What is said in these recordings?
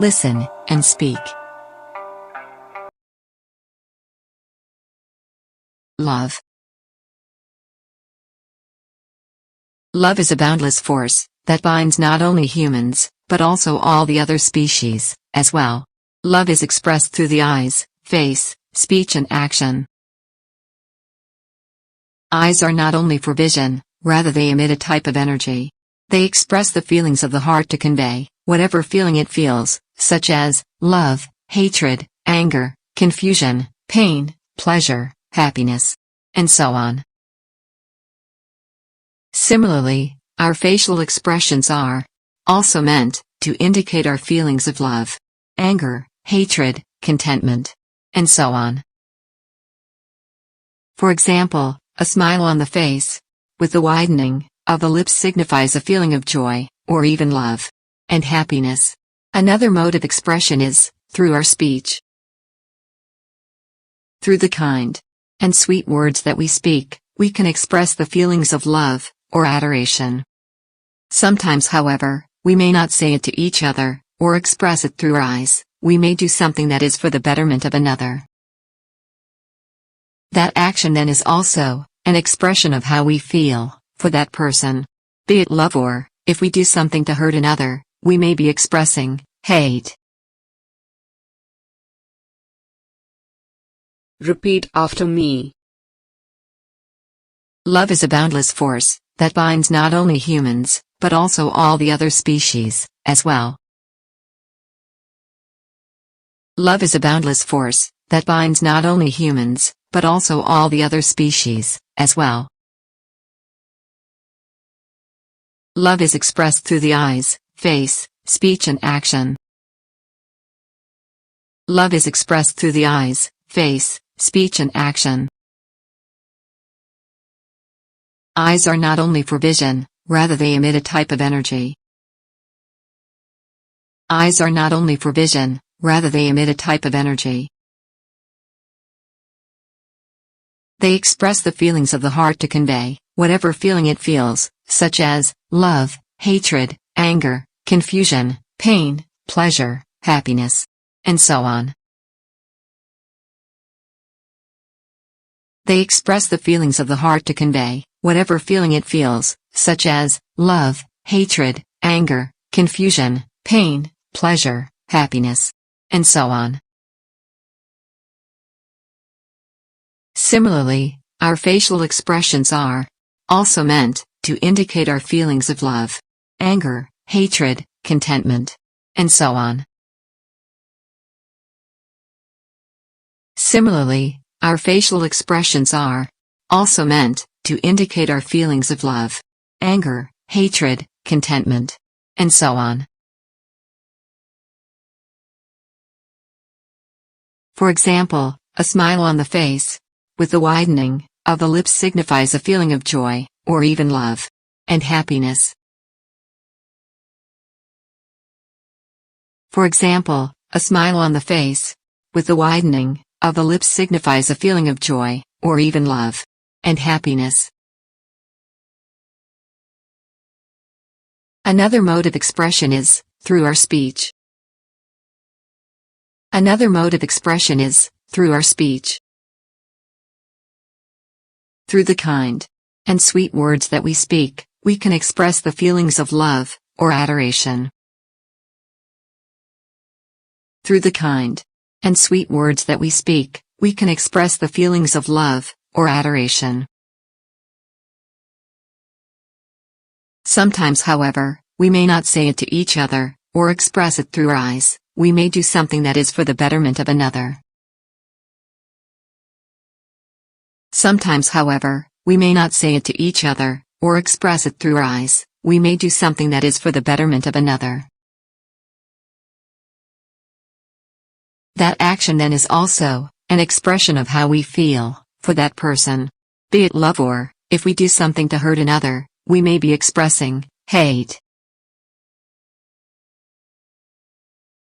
Listen, and speak. Love. Love is a boundless force that binds not only humans, but also all the other species, as well. Love is expressed through the eyes, face, speech and action. Eyes are not only for vision, rather they emit a type of energy. They express the feelings of the heart to convey whatever feeling it feels, such as love, hatred, anger, confusion, pain, pleasure, happiness, and so on. Similarly, our facial expressions are also meant to indicate our feelings of love, anger, hatred, contentment, and so on. For example, a smile on the face, with the widening of the lips signifies a feeling of joy, or even love, and happiness. Another mode of expression is through our speech. Through the kind and sweet words that we speak, we can express the feelings of love or adoration. Sometimes, however, we may not say it to each other, or express it through our eyes. We may do something that is for the betterment of another. That action then is also an expression of how we feel for that person. Be it love, or, if we do something to hurt another, we may be expressing hate. Repeat after me. Love is a boundless force that binds not only humans, but also all the other species, as well. Love is a boundless force that binds not only humans, but also all the other species, as well. Love is expressed through the eyes, face, speech and action. Love is expressed through the eyes, face, speech and action. Eyes are not only for vision, rather they emit a type of energy. Eyes are not only for vision, rather they emit a type of energy. They express the feelings of the heart to convey whatever feeling it feels, such as love, hatred, anger, confusion, pain, pleasure, happiness, and so on. They express the feelings of the heart to convey whatever feeling it feels, such as love, hatred, anger, confusion, pain, pleasure, happiness, and so on. Similarly, our facial expressions are also meant to indicate our feelings of love, anger, hatred, contentment, and so on. Similarly, our facial expressions are also meant to indicate our feelings of love, anger, hatred, contentment, and so on. For example, a smile on the face, with the widening of the lips signifies a feeling of joy, or even love, and happiness. For example, a smile on the face, with the widening of the lips signifies a feeling of joy, or even love, and happiness. Another mode of expression is through our speech. Another mode of expression is through our speech. Through the kind and sweet words that we speak, we can express the feelings of love or adoration. Through the kind and sweet words that we speak, we can express the feelings of love or adoration. Sometimes, however, we may not say it to each other, or express it through our eyes. We may do something that is for the betterment of another. Sometimes, however, we may not say it to each other, or express it through our eyes. We may do something that is for the betterment of another. That action then is also an expression of how we feel for that person. Be it love, or, if we do something to hurt another, we may be expressing hate.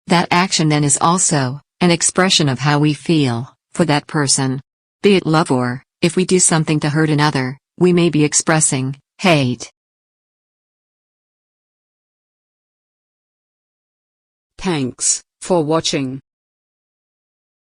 That action then is also an expression of how we feel for that person. Be it love, or, if we do something to hurt another, we may be expressing hate. Thanks. For watching.